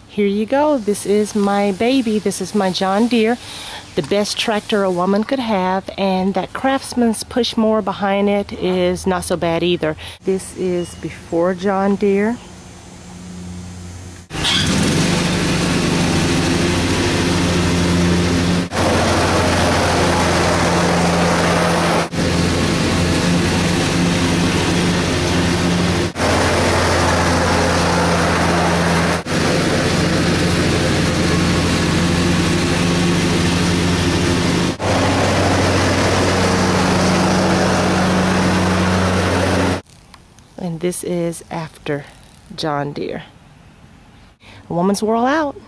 Here you go. This is my baby. This is my John Deere, the best tractor a woman could have, and that Craftsman's push mower behind it is not so bad either. This is before John Deere. And this is after John Deere. A woman's whirl out.